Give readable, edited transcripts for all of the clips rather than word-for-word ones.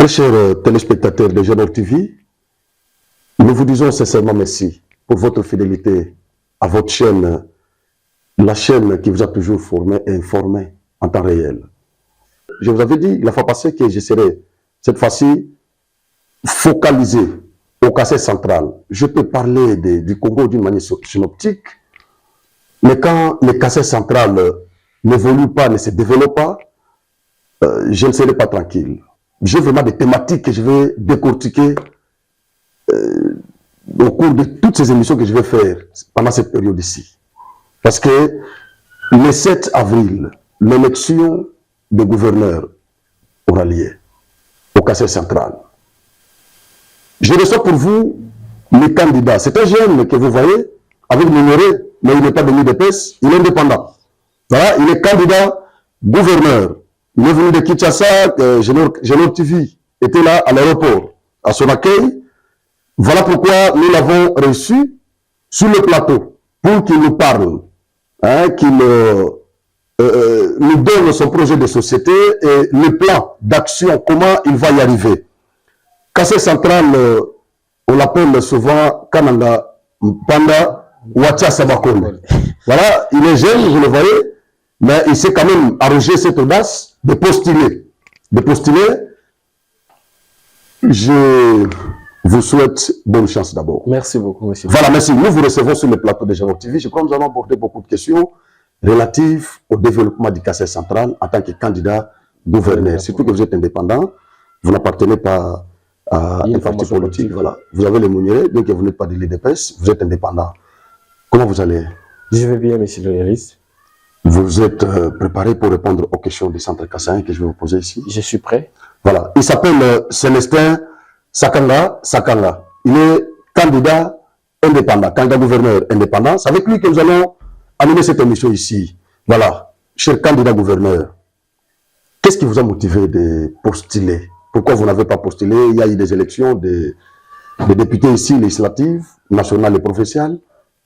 Très chers téléspectateurs de Jeune TV, nous vous disons sincèrement merci pour votre fidélité à votre chaîne, la chaîne qui vous a toujours formé et informé en temps réel. Je vous avais dit la fois passée que je serais cette fois-ci focalisé au Kassai central. Je peux parler du Congo d'une manière synoptique, mais quand le Kassai central n'évolue pas, ne se développe pas, je ne serai pas tranquille. J'ai vraiment des thématiques que je vais décortiquer au cours de toutes ces émissions que je vais faire pendant cette période ici. Parce que le 7 avril, l'élection des gouverneurs aura lieu au Kassai central. Je reçois pour vous le candidat. C'est un jeune que vous voyez avec l'ignoré, mais il n'est pas de l'UDPS, il est indépendant. Voilà, il est candidat gouverneur. Il est venu de Kinshasa, Jeune TV était là à l'aéroport, à son accueil. Voilà pourquoi nous l'avons reçu sur le plateau pour qu'il nous parle, hein, qu'il nous donne son projet de société et le plan d'action, comment il va y arriver. Kassai central, on l'appelle souvent Kananga Panda Wacha Sabakonde. Voilà, il est jeune, vous le voyez, mais il s'est quand même arrogé cette audace de postuler. Je vous souhaite bonne chance d'abord. Merci beaucoup, monsieur. Voilà, merci. Nous vous recevons sur le plateau de Jeune TV. Je crois que nous allons aborder beaucoup de questions relatives au développement du Kassai central en tant que candidat gouverneur. Surtout que vous êtes indépendant, vous n'appartenez pas à un parti politique. Voilà. Vous avez les Mouniers, bien que vous n'êtes pas de l'UDPS, vous êtes indépendant. Comment vous allez? Je vais bien, monsieur Loyeris. Vous êtes préparé pour répondre aux questions du centre Kassai que je vais vous poser ici? Je suis prêt. Voilà. Il s'appelle Célestin Sakanga. Il est candidat indépendant, candidat gouverneur indépendant. C'est avec lui que nous allons animer cette émission ici. Voilà. Cher candidat gouverneur, qu'est-ce qui vous a motivé de postuler? Pourquoi vous n'avez pas postulé? Il y a eu des élections des députés ici, législatives, nationales et provinciales.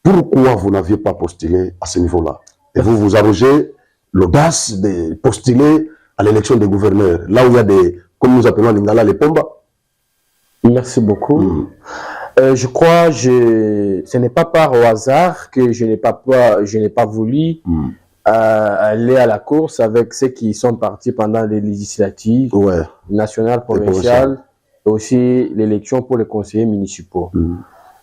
Pourquoi vous n'aviez pas postulé à ce niveau-là? Et vous vous arrogez l'audace de postuler à l'élection des gouverneurs, là où il y a des, comme nous appelons l'Ingala, les Pomba. Merci beaucoup. Je crois que ce n'est pas par hasard que je n'ai pas voulu aller à la course avec ceux qui sont partis pendant les législatives nationales, provinciales, et aussi l'élection pour les conseillers municipaux.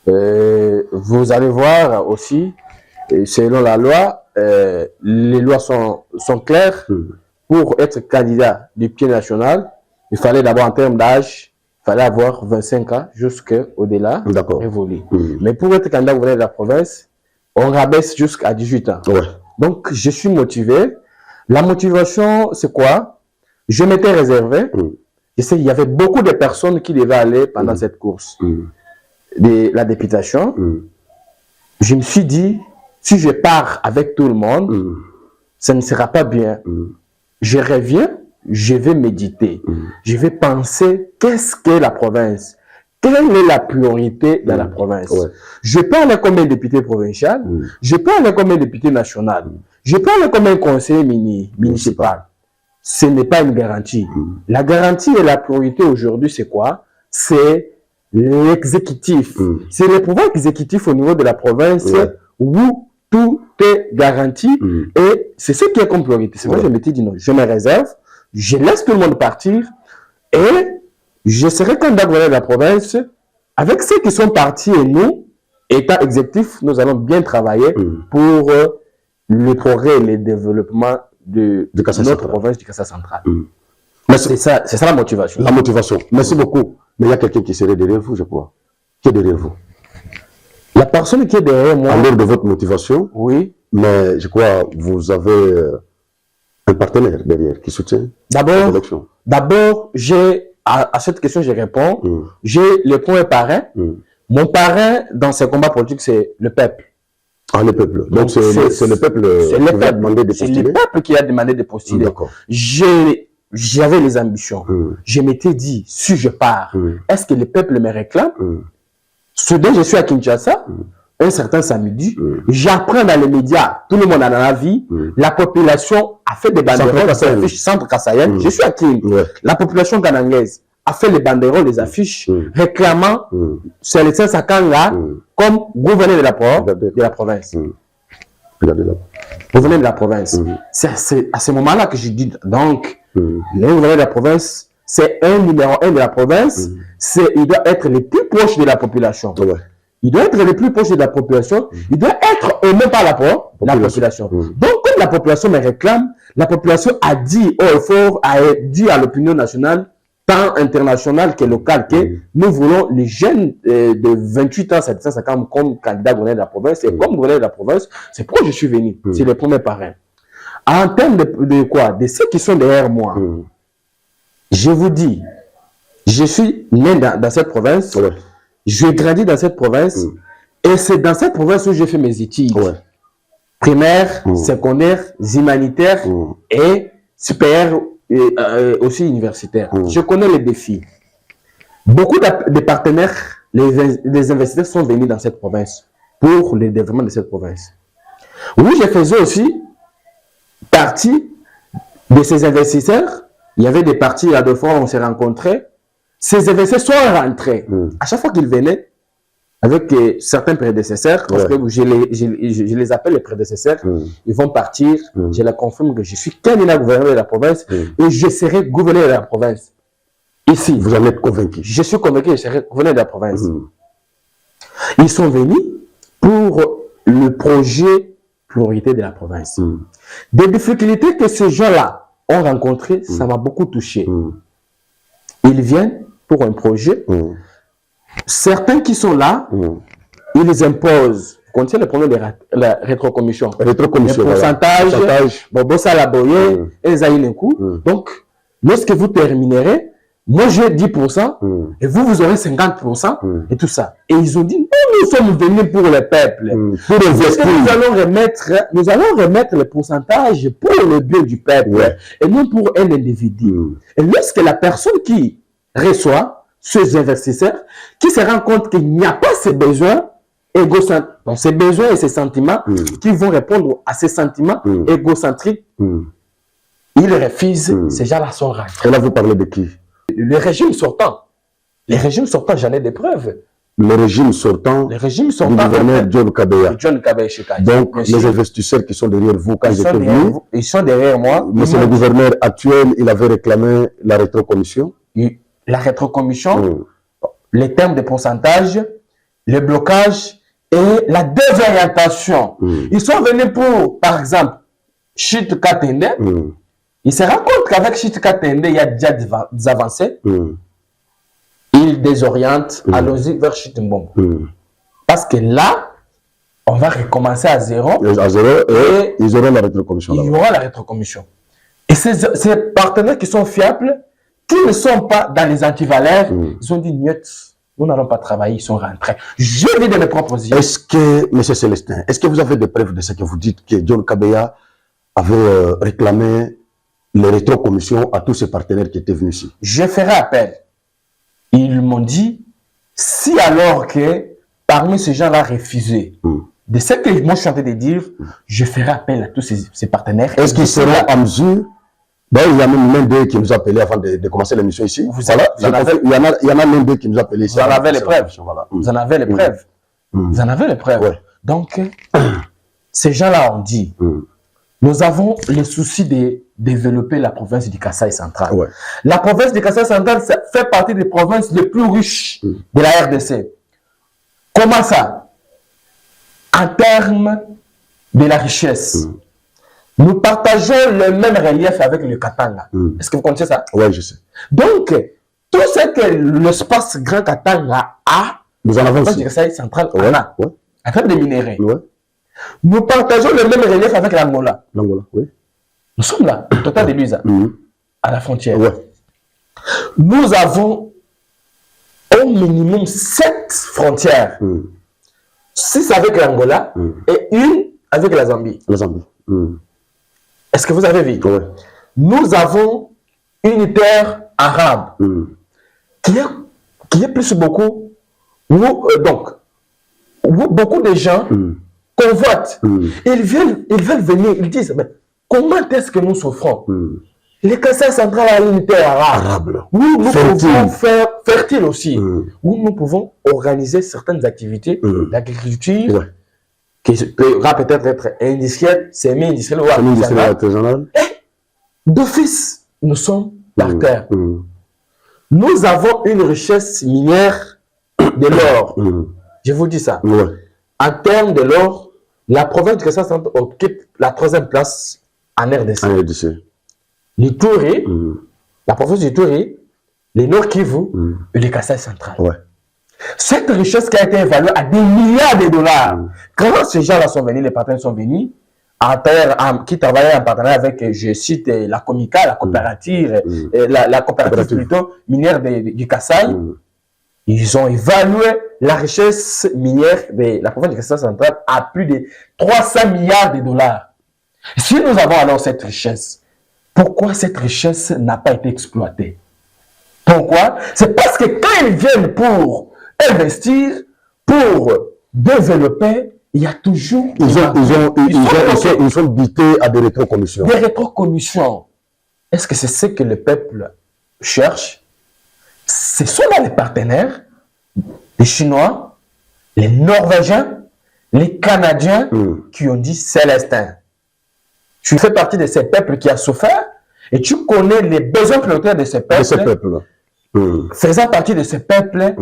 Vous allez voir aussi, selon la loi, les lois sont claires. Pour être candidat du pied national, il fallait d'abord en termes d'âge, il fallait avoir 25 ans jusqu'au-delà, évoluer. Mais pour être candidat gouverneur de la province, on rabaisse jusqu'à 18 ans. Donc, je suis motivé. La motivation, c'est quoi? Je m'étais réservé. Je sais qu'il y avait beaucoup de personnes qui devaient aller pendant cette course de la députation. Je me suis dit, si je pars avec tout le monde, ça ne sera pas bien. Je reviens, je vais méditer. Je vais penser, qu'est-ce qu'est la province? Quelle est la priorité dans la province? Je peux aller comme un député provincial, je peux aller comme un député national, je peux aller comme un conseiller municipal. Ce n'est pas une garantie. La garantie et la priorité aujourd'hui, c'est quoi? C'est l'exécutif. C'est le pouvoir exécutif au niveau de la province où tout est garanti et c'est ce qui est comme priorité. C'est vrai, je me suis dit non, je me réserve, je laisse tout le monde partir et je serai candidat gouverneur de la province avec ceux qui sont partis et nous, État exécutif, nous allons bien travailler pour le progrès et le développement de notre province du Kassai central. C'est ça la motivation. La motivation. Merci beaucoup. Mais il y a quelqu'un qui serait derrière vous, je crois. Qui est derrière vous? La personne qui est derrière moi... En dehors de votre motivation, oui. Mais je crois que vous avez un partenaire derrière qui soutient l'élection. D'abord, à cette question, je réponds. J'ai le point parrain. Mon parrain dans ces combats politiques, c'est le peuple. Ah, le peuple. Donc, c'est le peuple qui a demandé de postuler. C'est le peuple qui a demandé de postuler. D'accord. J'avais les ambitions. Je m'étais dit, si je pars, est-ce que le peuple me réclame? Soudain, je suis à Kinshasa, un certain samedi, j'apprends dans les médias, tout le monde en a vie, la population a fait des banderoles, centre Kassai, je suis à Kin, la population kanangaise a fait les banderoles, les affiches, réclamant Célestin Sakanga comme gouverneur de la province. Regardez là. Gouverneur de la province. C'est à ce moment-là que je dis, donc, le gouverneur de la province, c'est un numéro 1 de la province, il doit être le plus proche de la population. Il doit être le plus proche de la population, il doit être aimé par la population. Donc, comme la population me réclame, la population a dit haut et fort, a dit à l'opinion nationale, tant internationale que locale, que nous voulons les jeunes de 28 ans, 750 comme candidat gouverneur de la province. Et comme gouverneur de la province, c'est pourquoi je suis venu. C'est le premier parrain. En termes de quoi? De ceux qui sont derrière moi. Je vous dis, je suis né dans cette province. J'ai grandi dans cette province. Et c'est dans cette province où j'ai fait mes études. Primaires, secondaires, humanitaires et supérieures. Et aussi universitaire. Je connais les défis. Beaucoup de partenaires, les investisseurs sont venus dans cette province pour le développement de cette province. Oui, je faisais aussi partie de ces investisseurs. Il y avait des parties là de fois où on s'est rencontrés. Ces investisseurs sont rentrés. À chaque fois qu'ils venaient, avec certains prédécesseurs, parce que je les appelle les prédécesseurs, ils vont partir, je leur confirme que je suis candidat gouverneur de la province et je serai gouverneur de la province. Ici. Vous en êtes convaincu? Je suis convaincu que je serai gouverneur de la province. Ils sont venus pour le projet priorité de la province. Des difficultés que ces gens-là ont rencontrées, ça m'a beaucoup touché. Ils viennent pour un projet. Certains qui sont là, ils les imposent. Vous connaissez le problème de la rétrocommission. Le pourcentage, Bobo Salaboye, et Zaïnekou. Donc, lorsque vous terminerez, moi j'ai 10%, et vous aurez 50%, et tout ça. Et ils ont dit, nous sommes venus pour le peuple. Pour nous allons remettre le pourcentage pour le bien du peuple, et non pour un individu. Et lorsque la personne qui reçoit, ces investisseurs qui se rendent compte qu'il n'y a pas ces besoins égocentriques, donc ces besoins et ces sentiments qui vont répondre à ces sentiments égocentriques, ils refusent. Ces gens-là sont rares. Et là, vous parlez de qui? Le régime sortant. Les régimes sortants, j'en ai des preuves. Le régime sortant, du gouverneur John Kabeya. Donc, les investisseurs qui sont derrière vous, quand j'étais venu, ils sont derrière moi. Mais c'est le gouverneur actuel, il avait réclamé la rétrocommission. La rétrocommission, les termes de pourcentage, le blocage et la désorientation. Ils sont venus pour, par exemple, Chit Katende. Ils se rendent compte qu'avec Chit Katende, il y a déjà des avancées. Ils désorientent, allons-y vers Chit Mbombo. Parce que là, on va recommencer à zéro. Et ils auront la rétrocommission. Il y aura la rétrocommission. Et ces partenaires qui sont fiables, qui ne sont pas dans les antivaleurs, ils ont dit, nous n'allons pas travailler, ils sont rentrés. Je vis de mes propres yeux. Est-ce que, M. Célestin, est-ce que vous avez des preuves de ce que vous dites, que John Kabeya avait réclamé les rétrocommissions à tous ses partenaires qui étaient venus ici? Je ferai appel. Ils m'ont dit, si alors que parmi ces gens-là refusés, de ce que moi je suis en train de dire, je ferai appel à tous ces partenaires. Est-ce qu'ils seront en mesure? D'ailleurs, il y a même l'un d'eux qui nous a appelé avant de commencer l'émission ici. Il y en a l'un d'eux qui nous a appelé ici. Vous en avez les preuves. Vous en avez les preuves. Vous en avez les preuves. Donc, ces gens-là ont dit, nous avons le souci de développer la province du Kasaï central. La province du Kasaï central fait partie des provinces les plus riches de la RDC. Comment ça? En termes de la richesse. Nous partageons le même relief avec le Katanga. Est-ce que vous connaissez ça? Oui, je sais. Donc, tout ce que l'espace Grand Katanga a, nous en avons aussi. Le central en a. En termes de minéraux. Nous partageons le même relief avec l'Angola. L'Angola, oui. Nous sommes là, total de Luisa, à la frontière. Nous avons au minimum 7 frontières. 6 avec l'Angola et 1 avec la Zambie. La Zambie. Est-ce que vous avez vu? Nous avons une terre arabe qui est plus beaucoup, donc, où beaucoup de gens convoitent. Ils veulent venir, ils disent, mais comment est-ce que nous souffrons? Les Kassai centrales à l'unité arabe. Arabe. Où nous Fertile. pouvons faire fertile aussi. Mm. Où nous pouvons organiser certaines activités d'agriculture Ouais. qui pourra peut-être être industrielle, semi-industrielle ou Famille artisanale. artisanale. D'office, nous sommes par terre. Mm. Nous avons une richesse minière de l'or. Mm. Je vous dis ça. Ouais. En termes de l'or, la province du Kassai central occupe la 3e place en RDC. En RDC. L'Ituri, Mm. la province du Ituri, les Nord Kivu et le Kassai central. Ouais. Cette richesse qui a été évaluée à des milliards de dollars. Quand ces gens-là sont venus, les partenaires sont venus, qui travaillaient en partenariat avec, je cite, la Comica, la coopérative, la coopérative plutôt minière du Kassai, ils ont évalué la richesse minière de la province du Kassai central à plus de 300 milliards de dollars. Si nous avons alors cette richesse, pourquoi cette richesse n'a pas été exploitée? Pourquoi? C'est parce que quand ils viennent pour investir, pour développer, il y a toujours Ils sont butés à des rétrocommissions. des rétrocommissions. Est-ce que c'est ce que le peuple cherche? Ce sont là les partenaires, les Chinois, les Norvégiens, les Canadiens qui ont dit Célestin. Tu fais partie de ces peuples qui a souffert et tu connais les besoins prioritaires de ces peuples. De ce peuple-là. Faisant partie de ces peuples,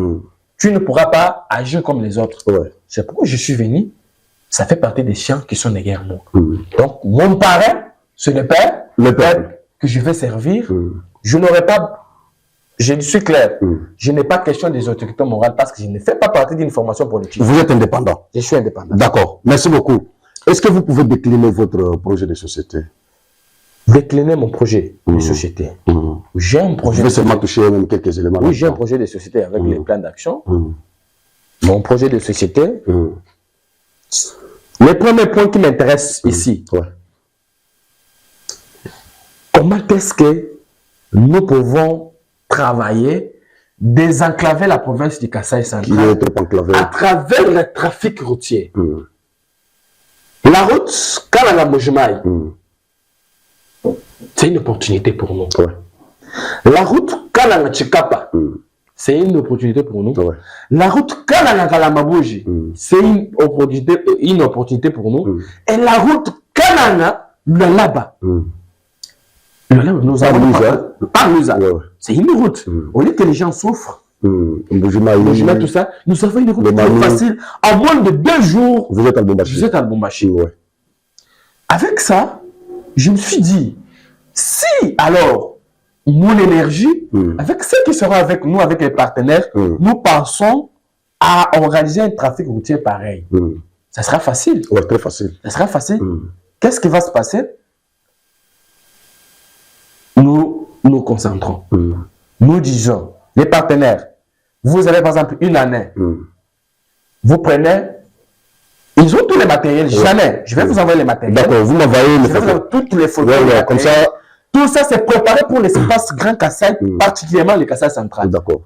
tu ne pourras pas agir comme les autres. Ouais. C'est pourquoi je suis venu. Ça fait partie des chiens qui sont derrière moi. Donc, mon parrain, c'est le peuple que je vais servir. Je n'aurai pas, je suis clair, je n'ai pas question des autorités morales parce que je ne fais pas partie d'une formation politique. Vous êtes indépendant. Je suis indépendant. D'accord. Merci beaucoup. Est-ce que vous pouvez décliner votre projet de société? Décliner mon projet de société. J'ai un projet. Je vais seulement toucher même quelques éléments. Oui, j'ai un projet de société avec les plans d'action. Mon projet de société. Le premier point qui m'intéresse ici. Ouais. Comment est-ce que nous pouvons travailler, désenclaver la province du Kassai Qui central est trop enclavé. à travers le trafic routier. La route Kalanga-Mojimai, c'est une opportunité pour nous. Ouais. La route Kalanga-Chikapa, c'est une opportunité pour nous. Ouais. La route Kalanga-Kalamabuji, c'est une opportunité pour nous. Et la route Kalanga-Lalaba, nous avons par Lusa. Ouais, ouais. C'est une route. Au lieu que les gens souffrent, Mbujima, tout ça, nous avons une route Le très Mali. facile. En moins de 2 jours, Vous êtes à Lubumbashi. vous êtes à Lubumbashi. Ouais. Avec ça, je me suis dit, si alors mon énergie, avec ceux qui seront avec nous, avec les partenaires, nous pensons à organiser un trafic routier pareil, ça sera facile. Ouais, très facile. Ça sera facile. Qu'est-ce qui va se passer? Nous nous concentrons. Nous disons, les partenaires, vous avez par exemple une année, vous prenez, ils ont tous les matériels, jamais, je vais vous envoyer les matériels. D'accord, vous m'envoyez les Je vais vous photos. envoyer toutes les photos. Ouais, les ouais, comme ça. matériels. Tout ça, c'est préparé pour l'espace Grand Kassai, particulièrement le Kassai central. D'accord.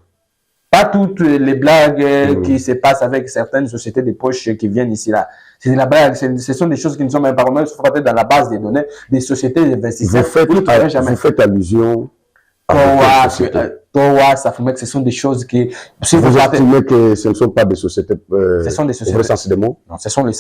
Pas toutes les blagues qui se passent avec certaines sociétés de poche qui viennent ici là. C'est de la blague, ce sont des choses qui ne sont même pas vraiment peut-être dans la base des données des sociétés d'investissement. Vous faites allusion à Towa, Safumex, ce sont des choses qui... Si vous regardez- estimez que ce ne sont pas des sociétés Ce sont des au sociétés. vrai sens des mots? Non, ce sont les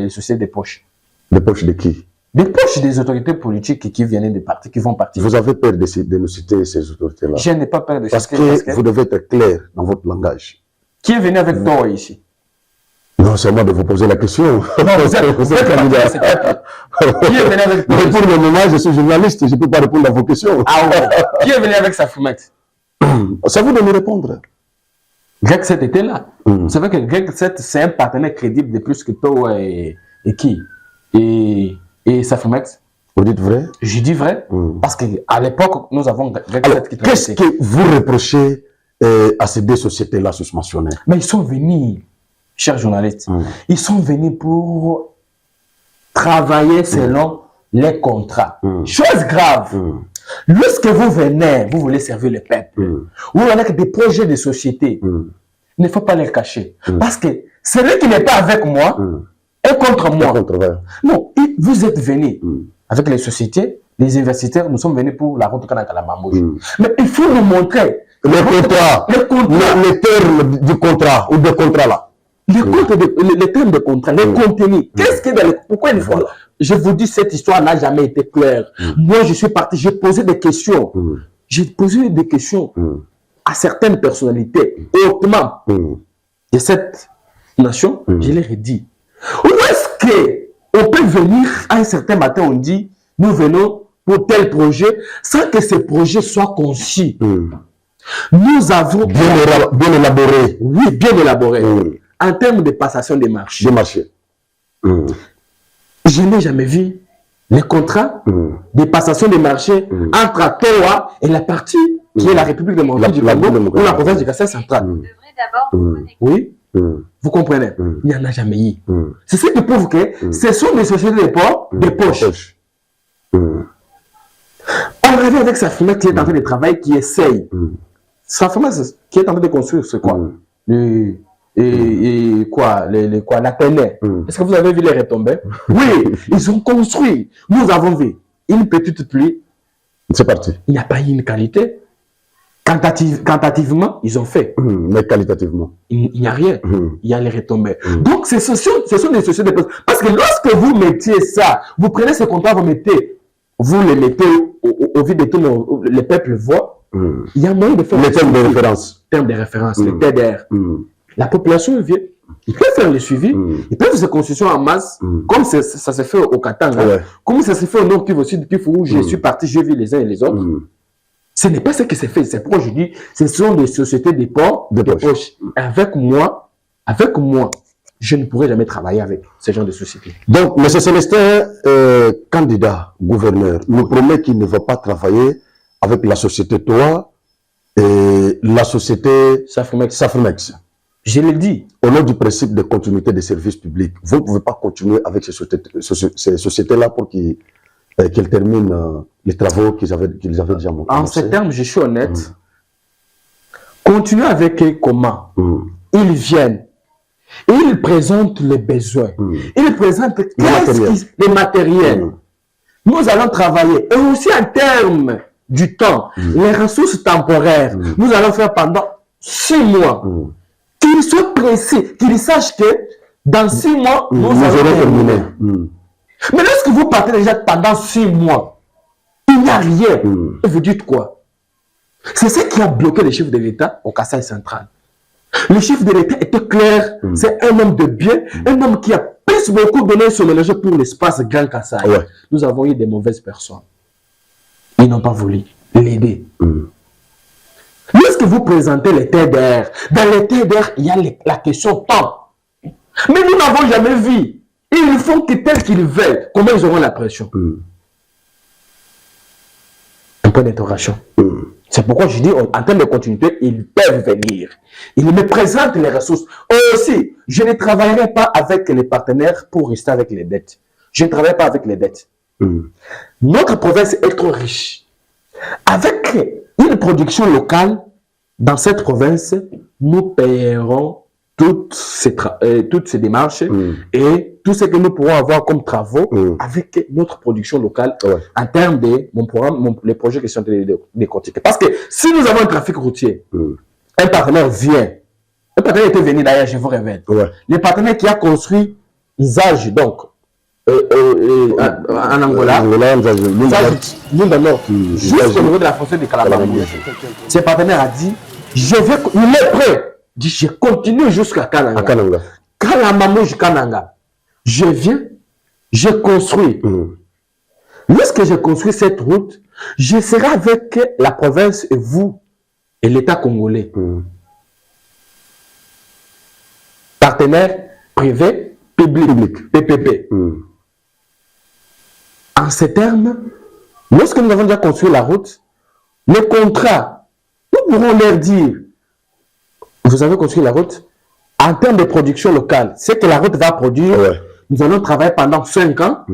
sociétés de poche. Les poches de qui? Des poches des autorités politiques qui viennent des partis, qui vont partir. Vous avez peur de nous citer ces autorités-là? Je n'ai pas peur de Parce citer, que vous devez être clair dans votre langage. Qui est venu avec Towa ici? Non, c'est à moi de vous poser la question. Non, vous êtes candidat. Qui est venu avec Towa Mais ici? pour le moment, je suis journaliste, je ne peux pas répondre à vos questions. Ah ouais. Qui est venu avec Safumex? C'est à vous de me répondre. Greg 7 était là. Vous savez que Greg 7, c'est un partenaire crédible de plus que Towa et qui? Et Safumex. Vous dites vrai? Je dis vrai, parce qu'à l'époque, nous avons Greg Alors, 7 qui qu'est-ce travaillait. que vous reprochez à ces deux sociétés-là susmentionnées? Mais ils sont venus, chers journalistes, ils sont venus pour travailler selon les contrats. Chose grave. Lorsque vous venez, vous voulez servir le peuple, ou on a des projets de société, il ne faut pas les cacher. Parce que celui qui n'est pas avec moi est contre moi. Contre, ouais. Non, vous êtes venus avec les sociétés les universitaires, nous sommes venus pour la route Kananga-Lamambouche. Mais il faut nous montrer les termes du contrat ou des contrats là. Les termes de contrat, les contenus. Qu'est-ce que pourquoi il faut... Je vous dis, cette histoire n'a jamais été claire. Moi, je suis parti, j'ai posé des questions. J'ai posé des questions à certaines personnalités hautement de cette nation. Je leur ai dit, où est-ce qu'on peut venir à un certain matin, on dit, nous venons pour tel projet, sans que ce projet soit conçu. Nous avons... Bien élaboré. Oui, bien élaboré. En termes de passation des marchés. Je n'ai jamais vu les contrats de passation des marchés entre Atoa et la partie qui est la République démocratique du Congo ou la province du Kassai central. Oui, vous comprenez. Il n'y en a jamais eu. C'est ce qui prouve que ce sont des sociétés de poche. On revient avec Safina qui est en train de travailler, qui essaye. Safina qui est en train de construire, c'est quoi la télé. Est-ce que vous avez vu les retombées? Oui, ils ont construit. Nous avons vu une petite pluie. C'est parti. Il n'y a pas eu une qualité. Quantitativement, ils ont fait. Mais qualitativement. Il n'y a rien. Il y a les retombées. Donc, ce sont des sociétés de poste. Parce que lorsque vous mettiez ça, vous prenez ce contrat, vous les mettez au vide de tout le peuple voit. Il y a moyen de faire les termes de référence. Termes de référence, les TDR. La population vient, ils peuvent faire le suivi, ils peuvent faire ces constructions en masse, comme ça se fait au Katanga, comme ça se fait au Nord Kivu, au Sud Kivu, où je suis parti, j'ai vu les uns et les autres. Ce n'est pas ce qui se fait, c'est pourquoi je dis, ce sont des sociétés de poche. Avec moi, je ne pourrais jamais travailler avec ce genre de sociétés. Donc, M. Célestin, candidat gouverneur, nous promet qu'il ne va pas travailler avec la société TOA et la société Safrimex. Je l'ai dit. Au nom du principe de continuité des services publics, vous ne pouvez pas continuer avec ces sociétés-là pour qu'ils terminent les travaux qu'ils avaient déjà montés. En ces termes, je suis honnête. Continuer avec eux comment? Ils viennent. Ils présentent les besoins. Ils présentent les matériels. Nous allons travailler. Et aussi en termes du temps, les ressources temporaires, nous allons faire pendant 6 mois. Qu'ils soient précis, qu'ils sachent que dans 6 mois, nous allons terminer. Mais lorsque vous partez déjà pendant 6 mois, il n'y a rien. Et vous dites quoi? C'est ce qui a bloqué le chef de l'État au Kassai central. Le chef de l'État était clair, c'est un homme de bien, un homme qui a plus beaucoup donné son énergie pour l'espace Grand Kassai. Nous avons eu des mauvaises personnes. Ils n'ont pas voulu l'aider. Lorsque vous présentez les TDR, dans les TDR, il y a la question temps. Mais nous n'avons jamais vu. Ils font que tel qu'ils veulent. Comment ils auront la pression? Un point d'interrogation. C'est pourquoi je dis, en termes de continuité, ils peuvent venir. Ils me présentent les ressources. Aussi, je ne travaillerai pas avec les partenaires pour rester avec les dettes. Je ne travaille pas avec les dettes. Notre province est trop riche. Avec une production locale, dans cette province, nous payerons toutes ces démarches et tout ce que nous pourrons avoir comme travaux avec notre production locale en termes de mon programme, les projets qui sont décortiqués. Parce que si nous avons un trafic routier, un partenaire vient, un partenaire était venu d'ailleurs, je vous révèle, le partenaire qui a construit Zage, donc, en Angola, Lunda Nord, juste au niveau de la frontière de Kalabamba. Ce partenaire a dit, il est prêt. Dit, je continue jusqu'à Kananga. Kalamamouj Kananga. Je viens, je construis. Lorsque je construis cette route, je serai avec la province et vous et l'État congolais. Partenaires privés, publics, PPP. En ces termes, lorsque nous avons déjà construit la route, les contrats, nous pourrons leur dire, vous avez construit la route, en termes de production locale, c'est que la route va produire, nous allons travailler pendant 5 ans,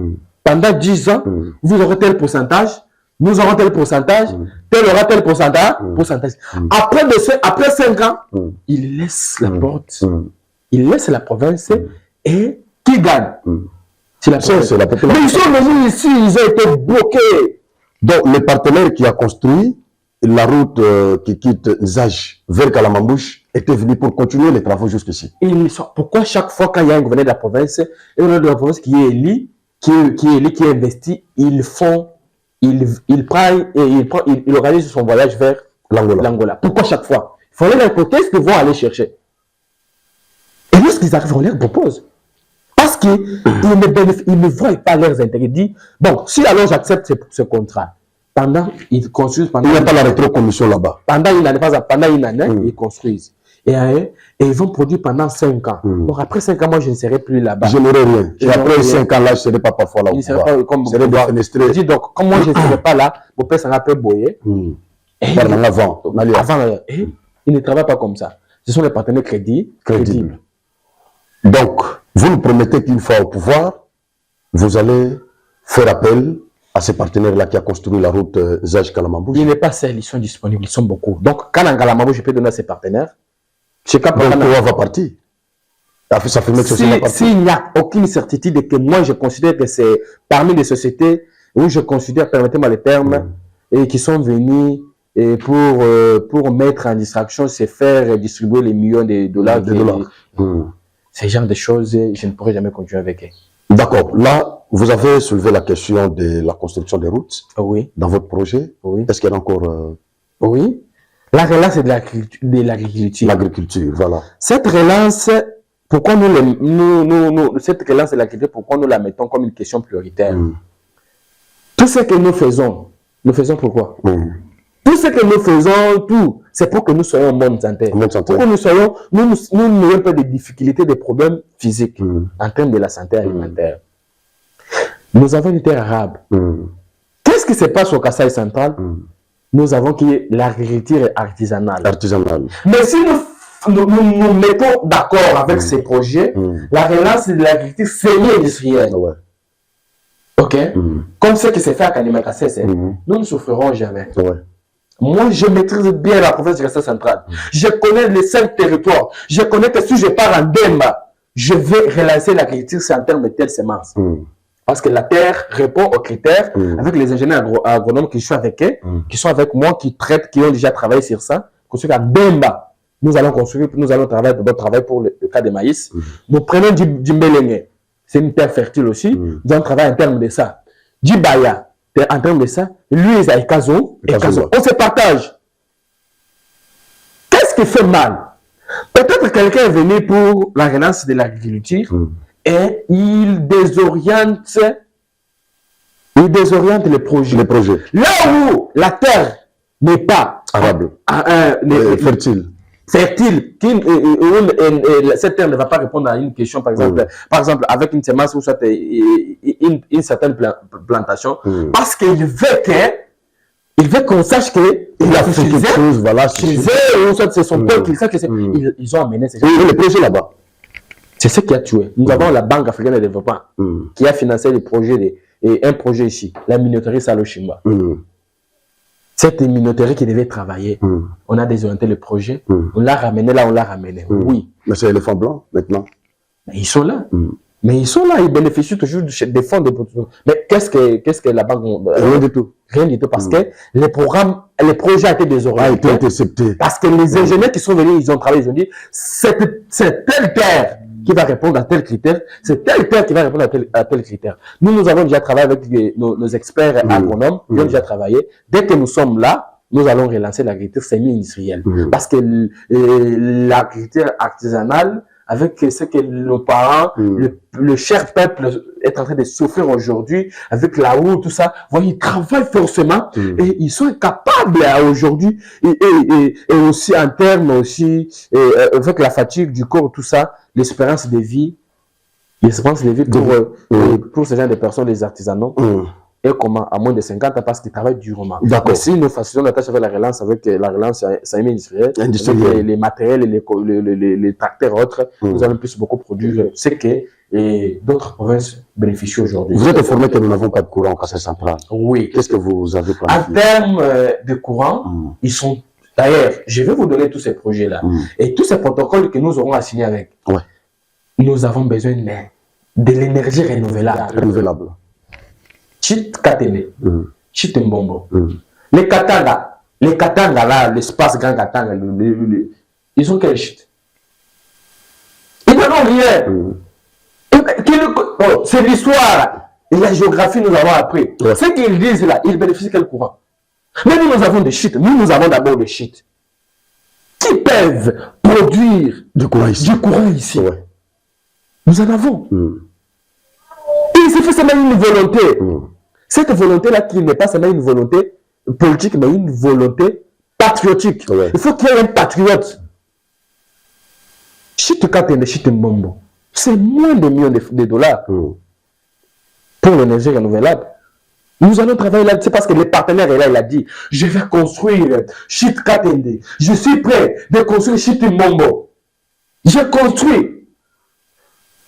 pendant 10 ans, vous aurez tel pourcentage, nous aurons tel pourcentage, tel aura tel pourcentage. Après 5 ans, il laisse la porte, il laisse la province et qui gagne? C'est la province. Mais ils sont venus ici, ils ont été bloqués. Donc, le partenaire qui a construit la route qui quitte Nzaj vers Kalamambouche était venu pour continuer les travaux jusqu'ici. Pourquoi chaque fois quand il y a un gouverneur de la province, un gouverneur de la province qui est élu, qui est investi, il organise son voyage vers l'Angola. Pourquoi chaque fois? Il fallait l'hypothèse qu'ils vont aller chercher. Et lorsqu'ils arrivent, on leur propose. Parce qu'ils ne voient pas leurs intérêts. Ils disent, bon, si alors j'accepte ce contrat, pendant ils construisent. Il n'y a pas la rétrocommission là-bas. Pendant une année, ils construisent. Et ils vont produire pendant 5 ans. Donc après 5 ans, moi, je ne serai plus là-bas. Je n'aurai rien. Et après 5 ans, là, je ne serai pas parfois là. Je ne serai pas comme je serai défenestré. Donc, comme moi, je ne serai pas là, mon père sera un peu boyé. Avant. Et ils ne travaillent pas comme ça. Ce sont les partenaires crédibles. Donc, vous nous promettez qu'une fois au pouvoir, vous allez faire appel à ces partenaires-là qui a construit la route Zaj-Kalamambouche. Il n'est pas seul, ils sont disponibles, ils sont beaucoup. Donc, quand en Kalamambouche, je peux donner à ces partenaires. Donc, Kowa va partir. Ça fait mettre s'il n'y a aucune certitude et que moi, je considère que c'est parmi les sociétés où je considère, permettez-moi le terme, et qui sont venus et pour mettre en distraction, c'est faire distribuer les millions de dollars. Ce genre de choses, je ne pourrai jamais continuer avec eux. D'accord. Là, vous avez soulevé la question de la construction des routes. Oui. Dans votre projet. Oui. Est-ce qu'il y a encore... Oui. La relance c'est de l'agriculture. L'agriculture, voilà. Cette relance, pourquoi cette relance de l'agriculture, pourquoi nous la mettons comme une question prioritaire? Tout ce que nous faisons pourquoi? Tout ce que nous faisons, c'est pour que nous soyons en bonne santé. Pour que nous n'ayons pas de difficultés, de problèmes physiques en termes de la santé alimentaire. Nous avons une terre arabe. Qu'est-ce qui se passe au Kasaï central? Nous avons l'agriculture artisanale. Mais si nous mettons d'accord avec ces projets, la relance de l'agriculture semi-industrielle. Ok? Comme ce qui s'est fait à Kanimakassese, nous ne souffrirons jamais. Moi, je maîtrise bien la province du Kasaï central. Je connais les 5 territoires. Je connais que si je pars en Demba, je vais relancer l'agriculture en termes de telles semences. Parce que la terre répond aux critères avec les ingénieurs agronomes qui sont avec eux, qui sont avec moi, qui traitent, qui ont déjà travaillé sur ça. Qu'à Demba, nous allons travailler pour le cas des maïs. Nous prenons du Mbelenge, c'est une terre fertile aussi. Nous allons travailler en termes de ça. Du Baya, en termes de ça. Lui, il a Ekazo. On se partage. Qu'est-ce qui fait mal? Peut-être quelqu'un est venu pour la relance de l'agriculture. Et il désoriente les projets. Là où la terre n'est pas arable, fertile, cette terre ne va pas répondre à une question, par exemple, avec une semence ou soit une certaine plantation, parce qu'il veut qu'on sache que il a fait quelque chose, voilà, c'est son peuple, ils ont amené ces choses. Le projet là-bas. C'est ce qui a tué. Nous avons la Banque africaine de développement qui a financé un projet ici, la minoterie Salochimba. Cette minoterie qui devait travailler, on a désorienté le projet, on l'a ramené là, oui. Mais c'est l'éléphant blanc maintenant. Mais ils sont là. Ils bénéficient toujours des fonds de production. Mais qu'est-ce que la banque... Rien du tout. Rien du tout, parce que les projets ont été désorientés. Interceptés. Parce que les ingénieurs qui sont venus, ils ont travaillé, ils ont dit, c'est telle terre qui va répondre à tel critère, c'est telle terre qui va répondre à tel critère. Nous avons déjà travaillé avec nos experts agronomes, ils ont déjà travaillé. Dès que nous sommes là, nous allons relancer l'agriculture semi-industrielle. Parce que l'agriculture artisanale, avec ce que nos parents, le cher peuple est en train de souffrir aujourd'hui, avec la roue, tout ça, voyez, ils travaillent forcément et ils sont capables aujourd'hui, et aussi en termes aussi, avec la fatigue du corps, tout ça, l'espérance de vie pour ce genre de personnes, les artisanaux, et comment à moins de 50 ans parce qu'ils travaillent durement. Mais si nous facilitons la tâche avec la relance semi-industrielle, les matériels, les tracteurs et autres, nous allons plus beaucoup produire ce que d'autres provinces bénéficient aujourd'hui. Vous êtes informé que nous n'avons pas de courant au Kasaï central. Oui. Qu'est-ce que vous avez planifié? En termes de courant, ils sont... D'ailleurs, je vais vous donner tous ces projets-là. Et tous ces protocoles que nous aurons à signer avec. Nous avons besoin de l'énergie renouvelable. Renouvelable. Chit Katene. Chitembombo. Les Katanga là, l'espace Grand Katanga, ils ont quelle chute? Ils n'ont rien. C'est l'histoire et la géographie nous avons appris. Ouais. Ce qu'ils disent là, ils bénéficient de quel courant? Mais nous avons des chutes. Nous avons d'abord des chutes qui peuvent produire du courant ici. Ouais. Nous en avons. Et il s'est fait seulement une volonté. Cette volonté-là qui n'est pas seulement une volonté politique, mais une volonté patriotique. Ouais. Il faut qu'il y ait un patriote. Chute Katende, Chute Mbombo. C'est moins de millions de dollars pour l'énergie renouvelable. Nous allons travailler là, c'est parce que le partenaire est là, il a dit, je vais construire Chute Katende. Je suis prêt de construire Chute Mbombo. Je construis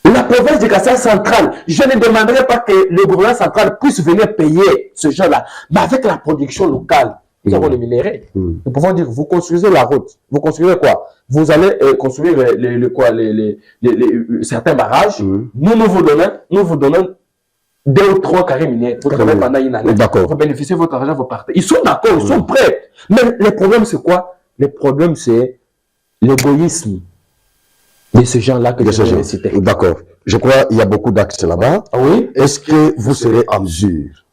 la province de Kassai centrale. Je ne demanderai pas que le gouvernement central puisse venir payer ce genre-là, mais avec la production locale. Nous avons le minerai. Nous pouvons dire, vous construisez la route. Vous construisez quoi? Vous allez construire certains barrages. Nous vous donnons 2 ou 3 carrés miniers. Vous travaillez pendant une année. Vous bénéficiez de votre argent, vous partez. Ils sont d'accord, ils sont prêts. Mais le problème, c'est quoi? Le problème, c'est l'égoïsme de ces gens-là que je vais citer. D'accord. Je crois qu'il y a beaucoup d'axes là-bas. Oui. Est-ce que vous serez en mesure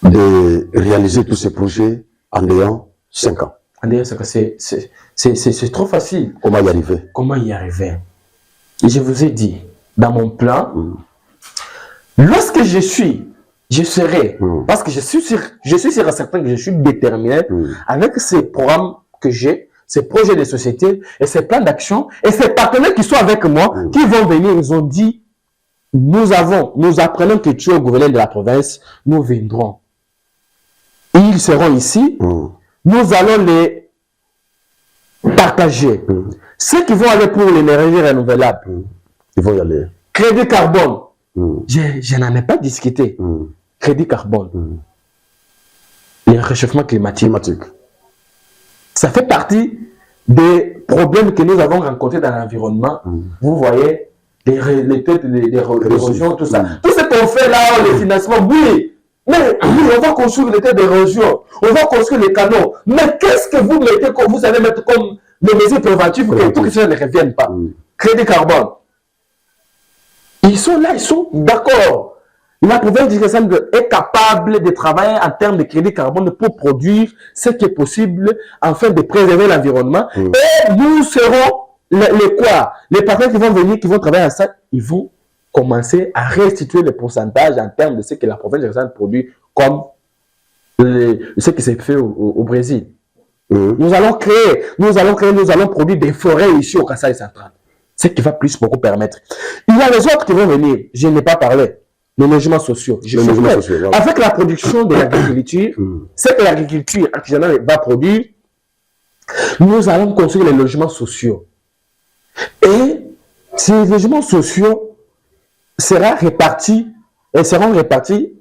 de réaliser tous ces projets en ayant 5 ans? En ayant 5 ans, c'est trop facile. Comment y arriver? Comment y arriver? Et je vous ai dit, dans mon plan, lorsque je serai, parce que je suis sûr certain que je suis déterminé avec ces programmes que j'ai, ces projets de société et ces plans d'action et ces partenaires qui sont avec moi, qui vont venir, ils ont dit, nous apprenons que tu es gouverneur de la province, nous viendrons. Ils seront ici, nous allons les partager. Ceux qui vont aller pour l'énergie renouvelable, ils vont y aller. Crédit carbone, je n'en ai pas discuté. Crédit carbone, le réchauffement climatique. Ça fait partie des problèmes que nous avons rencontrés dans l'environnement. Vous voyez, les têtes d'érosion, tout ça. Tout ce qu'on fait là, les financements, oui. Mais oui, on va construire les têtes d'érosion, on va construire les canaux. Mais qu'est-ce que vous mettez comme vous allez mettre comme les mesures préventives pour que ça ne revienne pas? Crédit carbone. Ils sont là, ils sont d'accord. La province du Kassai est capable de travailler en termes de crédit carbone pour produire ce qui est possible afin de préserver l'environnement. Et nous serons les partenaires qui vont venir, qui vont travailler ensemble, ils vont commencer à restituer le pourcentage en termes de ce que la province du Kassai produit, comme ce qui s'est fait au Brésil. Nous allons produire des forêts ici au Kassai central. Ce qui va plus beaucoup permettre. Il y a les autres qui vont venir, je n'ai pas parlé. Les logements sociaux. Avec la production de l'agriculture, ce que l'agriculture artisanale va produire, nous allons construire les logements sociaux. Et ces logements sociaux seront répartis,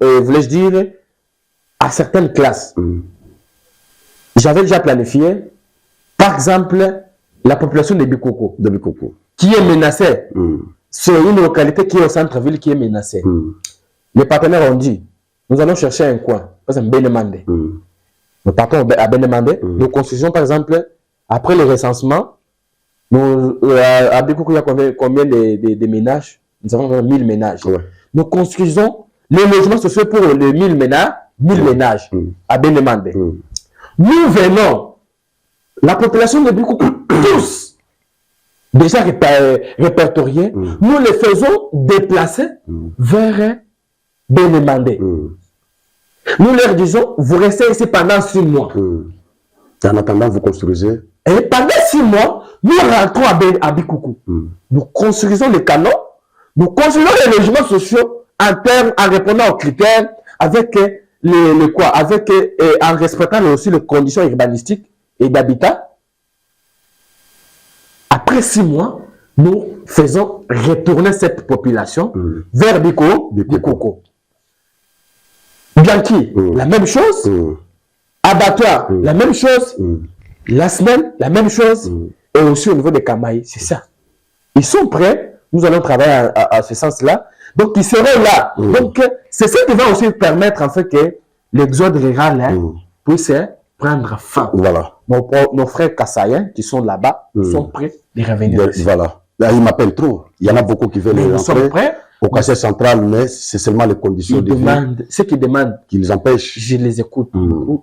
voulais-je dire, à certaines classes. J'avais déjà planifié, par exemple, la population de Bikoko, qui est menacée. C'est une localité qui est au centre-ville qui est menacée. Les partenaires ont dit, nous allons chercher un coin, par exemple Benemande. Nous partons à Benemande, nous construisons par exemple, après le recensement, à Bikoko, il y a combien de ménages? Nous avons 1000 ménages. Nous construisons les logements sociaux pour les 1000 ménages à Benemande. Nous venons, la population de Bikoko, tous, déjà répertoriés, nous les faisons déplacer vers Benemande. Nous leur disons, vous restez ici pendant 6 mois. En attendant, vous construisez. Et pendant 6 mois, nous rentrons à Bikoko. Nous construisons les canaux, nous construisons les logements sociaux en répondant aux critères, avec en respectant aussi les conditions urbanistiques et d'habitat. Après 6 mois, nous faisons retourner cette population vers Bikoko. Bianchi, la même chose. Abattoir, la même chose. La semaine, la même chose. Et aussi au niveau des Kamaï, c'est ça. Ils sont prêts. Nous allons travailler à ce sens-là. Donc, ils seront là. Donc, c'est ça qui va aussi permettre, en fait, que l'exode rural puisse prendre fin. Voilà. Nos frères kassaïens qui sont là-bas sont prêts de revenir ici. Voilà. Là, ils m'appellent trop. Il y en a beaucoup qui veulent Nous sommes prêts. Au Kassai central, mais c'est seulement les conditions de vie ce qu'ils demandent, qui les empêchent. Je les écoute.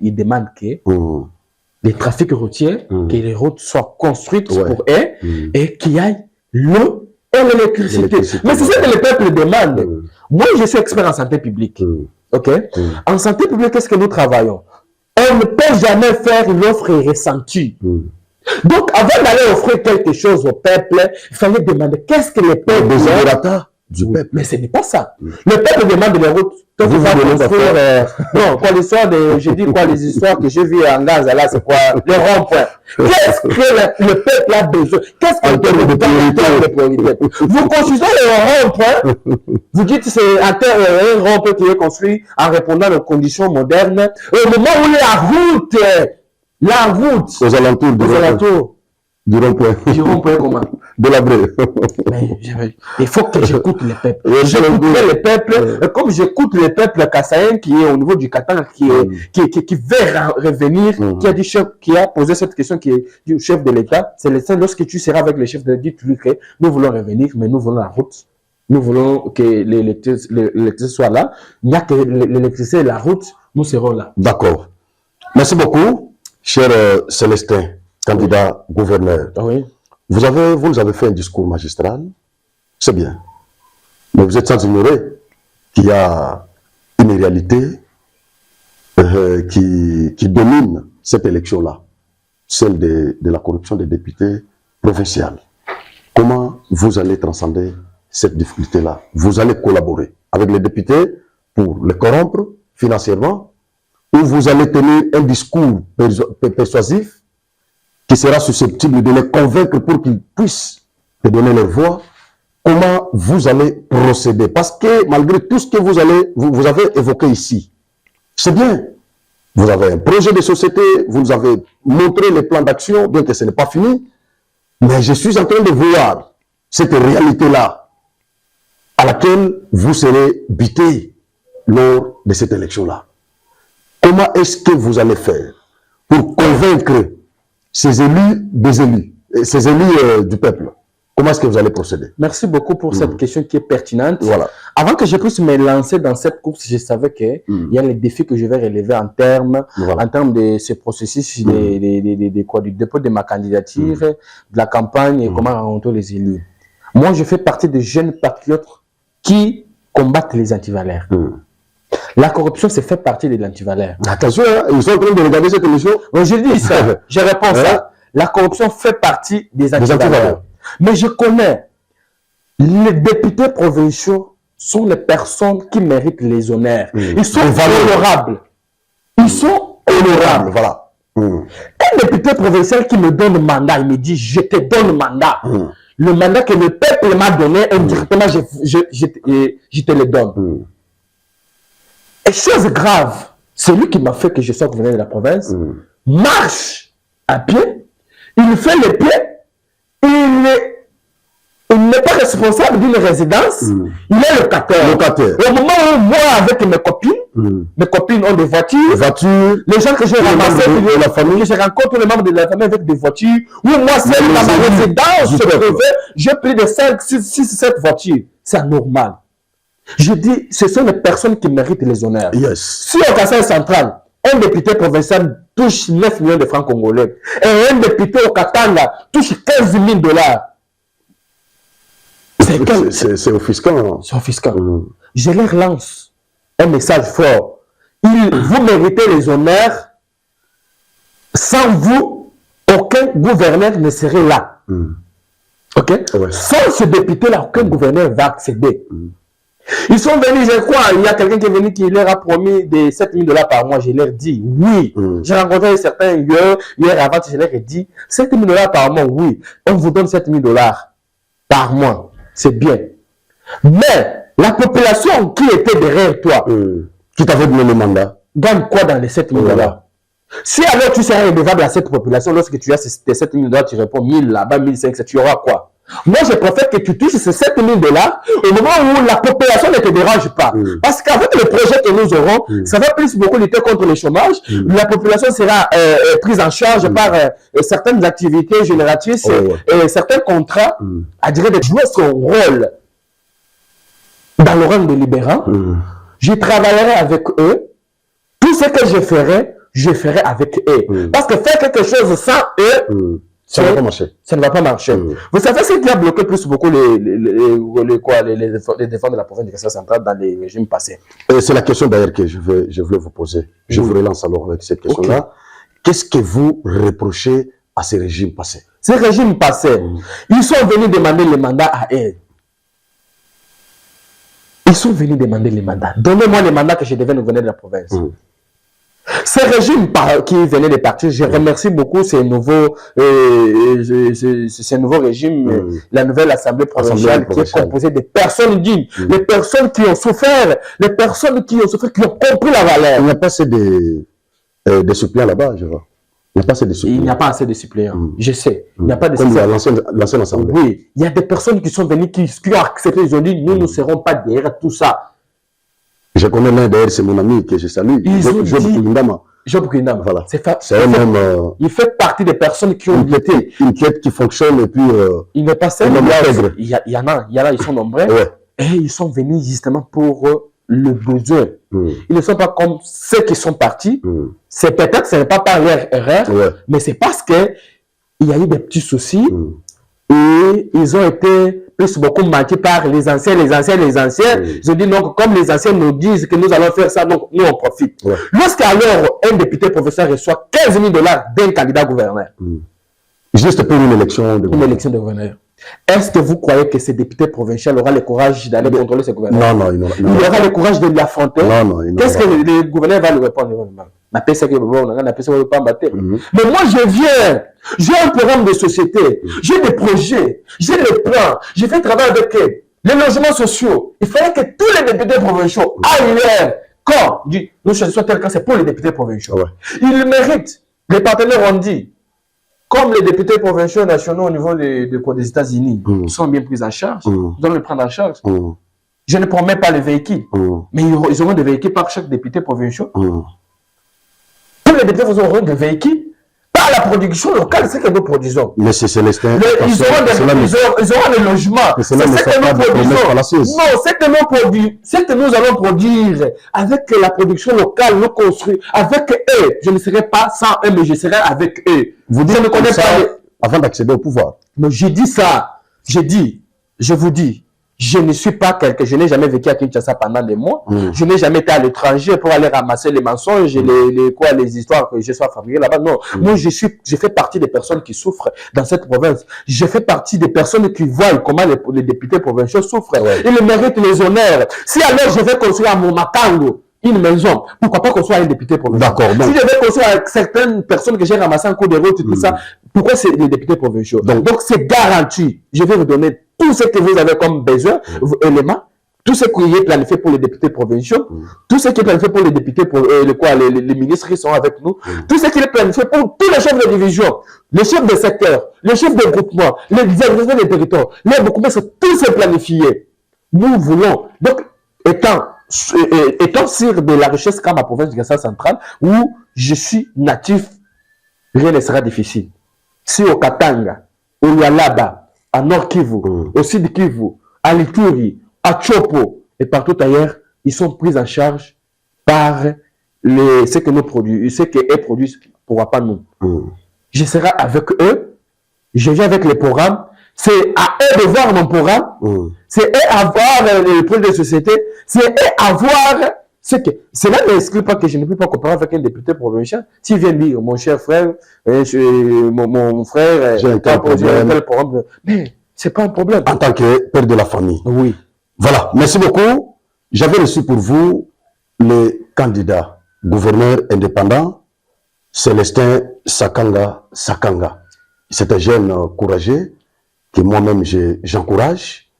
Ils demandent que les trafics routiers, que les routes soient construites pour eux et qu'il y ait l'eau et l'électricité. Mais c'est ça que le peuple demande. Moi, je suis expert en santé publique. Ok? En santé publique, qu'est-ce que nous travaillons? On ne peut jamais faire une offre ressentie. Donc, avant d'aller offrir quelque chose au peuple, il fallait demander qu'est-ce que le peuple veut du peuple. Mais ce n'est pas ça. Le peuple demande des routes. Toi, tu vas construire. Non, quoi l'histoire de. Je dis quoi, les histoires que j'ai vues en Gaza, là, c'est quoi? Le rond-point. Qu'est-ce que le peuple a besoin? Qu'est-ce que le peuple a besoin? Vous construisez le rond-point. Vous dites que c'est un rond-point qui est construit en répondant aux conditions modernes. Au moment où la route. Aux alentours du rond-point. Du rond-point comment? De la braie. Il faut que j'écoute les peuples. J'écouterai les peuples, comme j'écoute les peuples kassaïens qui est au niveau du Katanga, qui veut revenir, qui a posé cette question, qui est du chef de l'État. C'est le lorsque tu seras avec le chef de l'État, tu lui dis que nous voulons revenir, mais nous voulons la route. Nous voulons que l'électricité soit là. Il n'y a que l'électricité et la route, nous serons là. D'accord. Merci beaucoup, cher Célestin, candidat gouverneur. Oui. Vous nous avez fait un discours magistral, c'est bien. Mais vous êtes sans ignorer qu'il y a une réalité qui domine cette élection-là, celle de la corruption des députés provinciaux. Comment vous allez transcender cette difficulté-là? Vous allez collaborer avec les députés pour les corrompre financièrement, ou vous allez tenir un discours persuasif qui sera susceptible de les convaincre pour qu'ils puissent te donner leur voix? Comment vous allez procéder? Parce que malgré tout ce que vous avez évoqué ici, c'est bien. Vous avez un projet de société, vous nous avez montré les plans d'action, bien que ce n'est pas fini, mais je suis en train de voir cette réalité-là à laquelle vous serez buté lors de cette élection-là. Comment est-ce que vous allez faire pour convaincre ces élus des élus, ces élus du peuple? Comment est-ce que vous allez procéder? Merci beaucoup pour cette question qui est pertinente. Voilà. Avant que je puisse me lancer dans cette course, je savais qu'il y a les défis que je vais relever en termes de ce processus du dépôt de ma candidature, de la campagne et comment rencontrer les élus. Moi, je fais partie des jeunes patriotes qui combattent les antivaleurs. La corruption, c'est fait partie de l'antivaleur. Attention, hein, ils sont en train de regarder cette émission. Donc, je dis ça, je réponds ça. La corruption fait partie des antivaleurs. Mais je connais, les députés provinciaux sont les personnes qui méritent les honneurs. Ils sont honorables. Ils sont honorables. Voilà. Un député provincial qui me donne mandat, il me dit, je te donne mandat. Le mandat que le peuple m'a donné, indirectement, je te le donne. Et chose grave, celui qui m'a fait que je sois gouverneur de la province, marche à pied, il fait les pieds, il n'est pas responsable d'une résidence, il est locataire. Au moment où moi, avec mes copines ont des voitures, les gens que j'ai ramassés, la famille, je rencontre les membres de la famille avec des voitures, ou moi, seul dans ma résidence privée, j'ai plus de 5, 6, 7 voitures. C'est anormal. Je dis, ce sont les personnes qui méritent les honneurs. Si au Kassai central, un député provincial touche 9 millions de francs congolais, et un député au Katanga touche 15 000 $, c'est offusquant. C'est offusquant. Je leur lance un message fort. Vous méritez les honneurs. Sans vous, aucun gouverneur ne serait là. Ok? Sans ce député-là, aucun gouverneur va accéder. Ils sont venus, je crois, il y a quelqu'un qui est venu qui leur a promis des 7 000 $ par mois. Je leur dis oui. J'ai rencontré certains hier avant, je leur ai dit 7 000 $ par mois, oui. On vous donne 7 000 $ par mois. C'est bien. Mais la population qui était derrière toi, qui t'avait donné le mandat, gagne quoi dans les 7 000 $? Si alors tu seras redevable à cette population, lorsque tu as tes 7 000 $, tu réponds 1000 là-bas, 1500, tu auras quoi? Moi, je préfère que tu touches ces 7 000 $ au moment où la population ne te dérange pas. Parce qu'avec le projet que nous aurons, ça va plus beaucoup lutter contre le chômage. La population sera prise en charge par certaines activités génératrices et certains contrats, à dire de jouer son rôle dans le rang de libérant. Je travaillerai avec eux. Tout ce que je ferai avec eux. Parce que faire quelque chose sans eux, ça ne va pas marcher. Ça ne va pas marcher. Vous savez ce qui a bloqué plus beaucoup les défenses de la province du Kassai central dans les régimes passés? C'est la question d'ailleurs que je voulais vous poser. Je vous relance alors avec cette question-là. Qu'est-ce que vous reprochez à ces régimes passés? Ces régimes passés, ils sont venus demander le mandat à eux. Ils sont venus demander les mandats. Donnez-moi les mandats que je devais nous venir de la province. Ces régimes qui venaient de partir, je remercie beaucoup ces nouveaux régimes, la nouvelle Assemblée provinciale qui est composée de personnes dignes, les personnes qui ont souffert, qui ont compris la valeur. Il n'y a pas assez de suppléants là-bas, je vois. Il n'y a pas assez de suppléants. Je sais. Il n'y a pas de suppléants. Comme l'ancienne Assemblée. Oui. Il y a des personnes qui sont venues, qui ont accepté, ils ont dit, nous ne serons pas derrière tout ça. Je connais l'un d'ailleurs, c'est mon ami que je salue. Job Kouindama. Voilà. Il fait partie des personnes qui ont été. Une quête qui fonctionne et puis. Il n'est pas seul. Il y en a, ils sont nombreux. Et ils sont venus justement pour le besoin. Ils ne sont pas comme ceux qui sont partis. C'est peut-être, ce n'est pas par leur erreur, mais c'est parce qu'il y a eu des petits soucis et ils ont été plus beaucoup manqués par les anciens. Je dis donc, comme les anciens nous disent que nous allons faire ça, donc nous on profite. Lorsqu'alors un député professeur reçoit 15 000 $ d'un candidat gouverneur. Juste pour une élection de gouverneur. Est-ce que vous croyez que ce député provincial aura le courage d'aller contrôler ce gouverneur? Non. Il aura le courage de l'affronter? Non. Qu'est-ce que le gouverneur va lui répondre? Mais moi je viens, j'ai un programme de société, j'ai des projets, j'ai des plans, je vais travailler avec eux. Les logements sociaux, il fallait que tous les députés provinciaux aillent là. Quand nous choisissons tel cas, c'est pour les députés provinciaux. Ils le méritent. Les partenaires ont dit, comme les députés provinciaux nationaux au niveau des États-Unis sont bien pris en charge, ils doivent les prendre en charge. Je ne promets pas les véhicules, mais ils auront des véhicules par chaque député provincial. Tous les députés auront des véhicules par la production locale, c'est ce que nous produisons. Mais c'est Célestin. Ils auront des logements. C'est ce que nous produisons. Non, ce que nous allons produire avec la production locale, nous construisons avec eux. Je ne serai pas sans eux, mais je serai avec eux. Vous dites ça avant d'accéder au pouvoir. Mais je dis ça. Je vous dis. Je ne suis pas quelqu'un, je n'ai jamais vécu à Kinshasa pendant des mois. Je n'ai jamais été à l'étranger pour aller ramasser les mensonges et les histoires que je sois familier là-bas. Non. Moi, je fais partie des personnes qui souffrent dans cette province. Je fais partie des personnes qui voient comment les députés provinciaux souffrent. Ils méritent les honneurs. Si alors je vais construire à Momatango une maison, pourquoi pas construire un député provincial? D'accord. Si je vais construire avec certaines personnes que j'ai ramassées en cours de route et tout ça, pourquoi c'est les députés provinciaux? Donc c'est garanti. Je vais vous donner tout ce que vous avez comme besoin, éléments, tout ce qui est planifié pour les députés provinciaux, tout ce qui est planifié pour les députés, les ministres qui sont avec nous, tout ce qui est planifié pour tous les chefs de division, les chefs de secteur, les chefs de groupement, les directeurs des territoires, les groupements, tout c'est planifié. Nous voulons, donc, étant sur de la richesse comme ma province du Kassai central, où je suis natif, rien ne sera difficile. Si au Katanga, au Lualaba, à Nord Kivu, au Sud Kivu, à Lituri, à Chopo et partout ailleurs, ils sont pris en charge par ce que nous produisons, ce qu'eux produisent, pourquoi pas nous. Je serai avec eux, je viens avec les programmes, c'est à eux de voir mon programme, c'est eux à voir les projets de société, c'est eux à voir ce que... Cela n'exclut pas que je ne peux pas comparer avec un député provincial. S'il vient dire, mon cher frère, mon frère, j'ai un tel problème, mais c'est pas un problème. En tant que père de la famille. Oui. Voilà, merci beaucoup. J'avais reçu pour vous le candidat gouverneur indépendant, Célestin Sakanga. C'est un jeune courageux que moi-même j'encourage,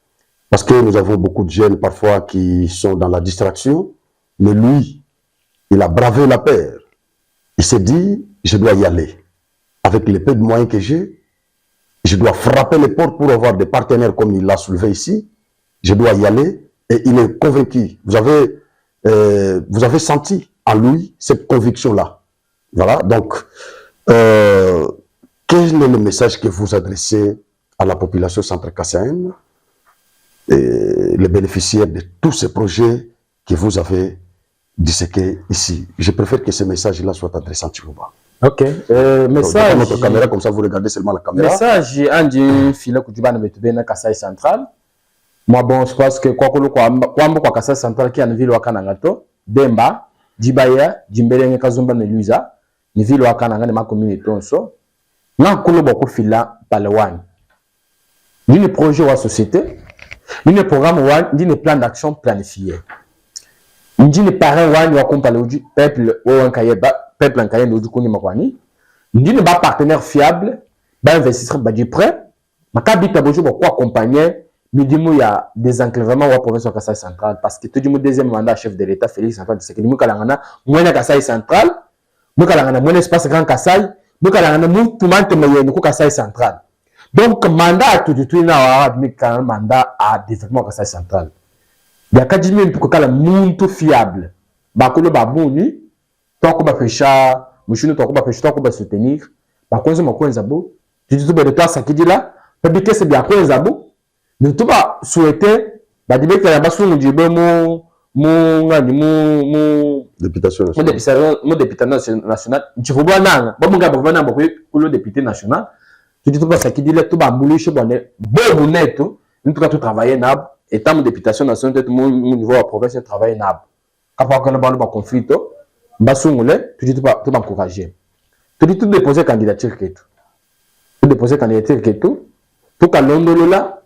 parce que nous avons beaucoup de jeunes parfois qui sont dans la distraction, mais lui, il a bravé la peur. Il s'est dit, je dois y aller. Avec les peu de moyens que j'ai, Je dois frapper les portes pour avoir des partenaires comme il l'a soulevé ici. Je dois y aller et il est convaincu. Vous avez senti en lui cette conviction-là. Voilà, donc, quel est le message que vous adressez à la population centrale-cassaïenne, les bénéficiaires de tous ces projets que vous avez disséqués ici? Je préfère que ce message-là soit adressé à Chiluba. Ok. Message. Notre caméra, comme ça vous regardez seulement la caméra. Message, Andy Fila Kutuba na Kasaï Central. Moi, bon, je pense que quoi Kasaï Central qui est en ville Wakanangato, Demba, Dibaya, Jimbelenge Kazumba Neluisa, ni ville Wakananga de ma commune Tonso. N'a kolo beaucoup fila Palawan. D'une projet ou à société, d'une programme ou d'une plan d'action planifié. D'une parent ou à compagnie du peuple ou un cahier peuple en cahier nous du koni makwani. D'une ba partenaire fiable, ba investisseur ba du prêt. Ma kabita bojo ba quoi accompagner. Nous disons il y a des enclavements à la province de Kasaï central parce que tout le deuxième mandat chef de l'État Félix Antoine Tshisekedi nous kalangana moins de Kasaï central, nous kalangana moins espace grand Kasaï, nous kalangana nous tout le monde meilleur nous Kasaï central. Donc mandat tout na admis quand mandat à développement Kasaï central. Il y a 4 000 pour que la monde fiable. Ba ko le babuni, tant ko ba pêcha, monsieur tant ko ba pêcher, tant ko ba soutenir, ba ko nzo ko nzabo, tu dis tout de toi ça qui dit là, peut que c'est bien ko nzabo. Nous tout pas souhaiter bah dire que la base nous dit mon députation nationale tu faut voir nan bon gars bon nan pour le député national tu dis tout pas ça qui dit là tout ba mbulu chez bonnet bon net nous tout cas tout travailler nab étant mon députation nationale tout mon niveau à province travailler nab après que le ba conflit ba sungule tu dis tout pas encourager tu dis tout déposer candidature que tout déposer candidature que tout qu'à Londres là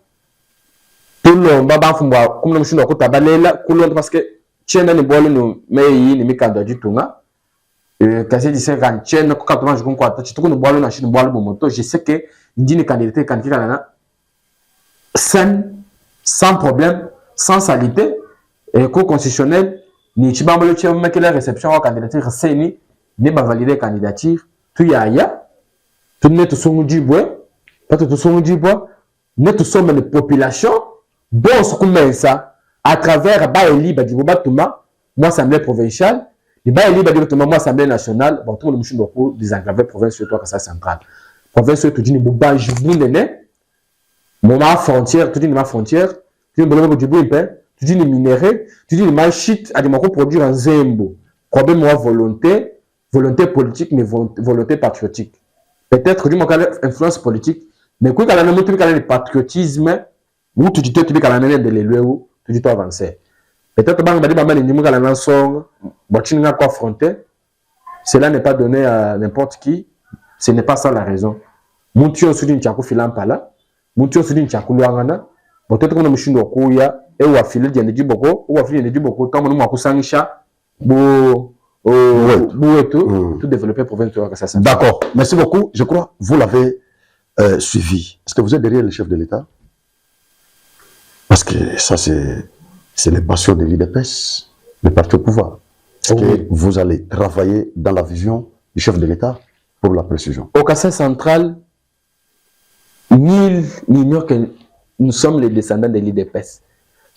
tout le monde va faire comme nous sommes au tabalela parce que tiens ni bolo no mais ni mikando du tunga kasi dit c'est quand tiens quand on mange quoi tu connais bolo na chine bolo moto je sais que dîner candidaté quand il a sans problème sans salité et co-constitutionnel ni tu vas me le mettre la réception à candidature c'est ni va valider candidature tout ya tout net tout son du bois pas tout son du bois net tout somme de population. Bon, ce qu'on met ça, à travers Baéli, Badiboubatuma, moi, assemblée provinciale, et Baéli, Badiboubatuma, moi, assemblée nationale, bon, tout le monde est des enclavés provinciaux, sur toi, Kasaï central. Provinciaux, tout dit, Bouba, je vous l'ai, moment frontière, tout dit, ma frontière, tu dis, tu dis, les minéraux, tu dis, les machines, à des moments produire un zembo. Problème, moi, volonté politique, mais volonté patriotique. Peut-être que tu m'as influence politique, mais quand tu as le patriotisme, ou tu dis que tu es à de l'élu, tu dis que tu avances. Peut-être que tu as affronté. Cela n'est pas donné à n'importe qui. Ce n'est pas ça la raison. Moutio Sudin Tchakou Filan Pala, Moutio Sudin Tchakou Luangana, peut-être que nous sommes Kouya, et ou affilé du Boko, ou affilé du Boko, tant que nous avons Sangisha, tout développer province de Kassassa. D'accord, merci beaucoup. Je crois que vous l'avez suivi. Est-ce que vous êtes derrière le chef de l'État? Parce que ça, c'est les passions de l'IDPS, le parti au pouvoir. Est-ce que vous allez travailler dans la vision du chef de l'État pour la précision? Au Kassai central, nul n'ignore que nous sommes les descendants de l'IDPS.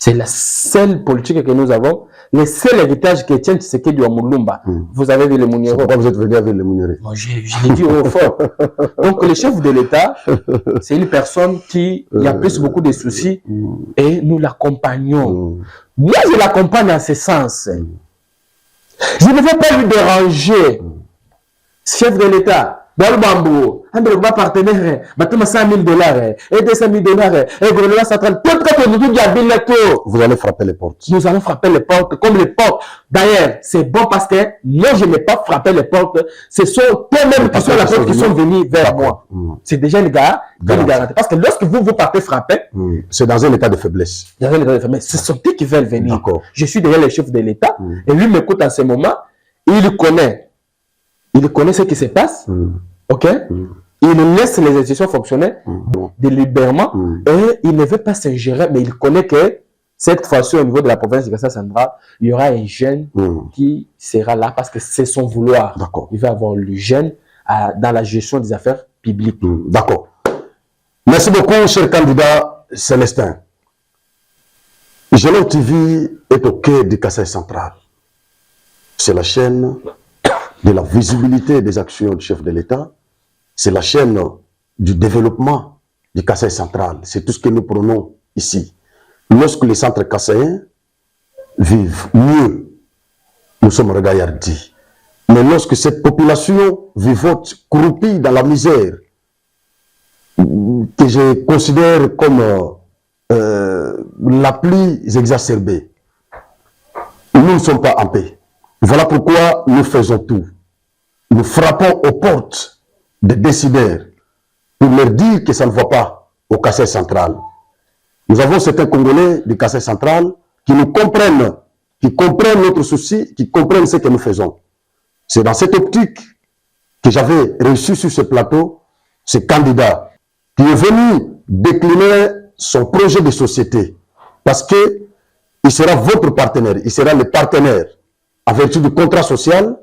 C'est la seule politique que nous avons, le seul héritage que tient Tshisekedi à Moulumba. Vous avez vu les Mouniérés. Pourquoi vous êtes venu avec les Mouniérés? Je l'ai dit au fort. Donc le chef de l'État, c'est une personne qui a plus beaucoup de soucis et nous l'accompagnons. Moi, je l'accompagne en ce sens. Je ne veux pas lui déranger. Chef de l'État, dans le bambou, un de nos partenaires, maintenant $100 000, et $200 000, et gouvernement central, tout ce nous dit, vous allez frapper les portes. Nous allons frapper les portes, comme les portes. D'ailleurs, c'est bon parce que moi, je n'ai pas frappé les portes. Ce sont eux-mêmes qui sont la porte qui sont venus vers moi. C'est déjà les gars qui me garantissent. Parce que lorsque vous partez frapper, c'est dans un état de faiblesse. Dans un état de faiblesse. Ce sont eux qui veulent venir. Je suis derrière le chef de l'État, et lui m'écoute en ce moment. Il connaît ce qui se passe. Ok? Il laisse les institutions fonctionner délibérément et il ne veut pas s'ingérer, mais il connaît que cette fois-ci, au niveau de la province de Kassai central, il y aura un jeune qui sera là parce que c'est son vouloir. Il va avoir le jeune dans la gestion des affaires publiques. D'accord. Merci beaucoup, cher candidat Célestin. Genor TV est au cœur du Kasaï central. C'est la chaîne de la visibilité des actions du chef de l'État. C'est la chaîne du développement du Kasaï central. C'est tout ce que nous prenons ici. Lorsque les centres kassaïens vivent mieux, nous sommes regardés. Mais lorsque cette population vivote croupie dans la misère, que je considère comme la plus exacerbée, nous ne sommes pas en paix. Voilà pourquoi nous faisons tout. Nous frappons aux portes des décideurs pour leur dire que ça ne va pas au Kasaï central. Nous avons certains Congolais du Kasaï central qui nous comprennent, qui comprennent notre souci, qui comprennent ce que nous faisons. C'est dans cette optique que j'avais reçu sur ce plateau ce candidat qui est venu décliner son projet de société parce que il sera votre partenaire, il sera le partenaire en vertu du contrat social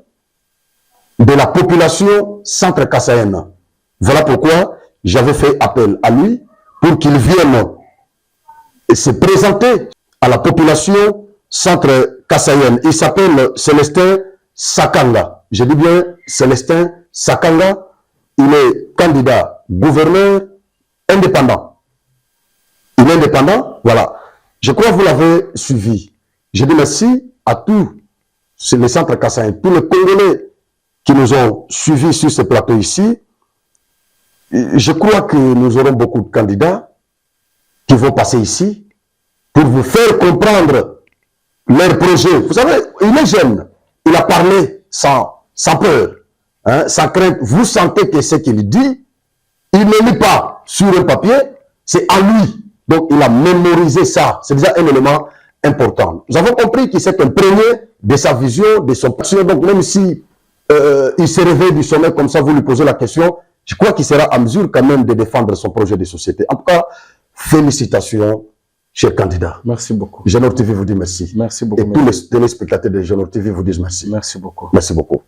de la population centre-kassaïenne. Voilà pourquoi j'avais fait appel à lui pour qu'il vienne se présenter à la population centre-kassaïenne. Il s'appelle Célestin Sakanga. Je dis bien Célestin Sakanga. Il est candidat gouverneur indépendant. Il est indépendant, voilà. Je crois que vous l'avez suivi. Je dis merci à tous les centres kassaïens, tous les Congolais qui nous ont suivis sur ce plateau ici. Je crois que nous aurons beaucoup de candidats qui vont passer ici pour vous faire comprendre leur projet. Vous savez, il est jeune. Il a parlé sans peur, hein, sans crainte. Vous sentez que ce qu'il dit, il ne lit pas sur un papier, c'est à lui. Donc, il a mémorisé ça. C'est déjà un élément important. Nous avons compris qu'il s'est imprégné de sa vision, de son passion. Donc, même si il se réveille du sommeil comme ça, vous lui posez la question, je crois qu'il sera en mesure quand même de défendre son projet de société. En tout cas, félicitations, cher candidat. Merci beaucoup. Genor TV vous dit merci. Merci beaucoup. Et tous les téléspectateurs de Genor TV vous disent merci. Merci beaucoup. Merci beaucoup.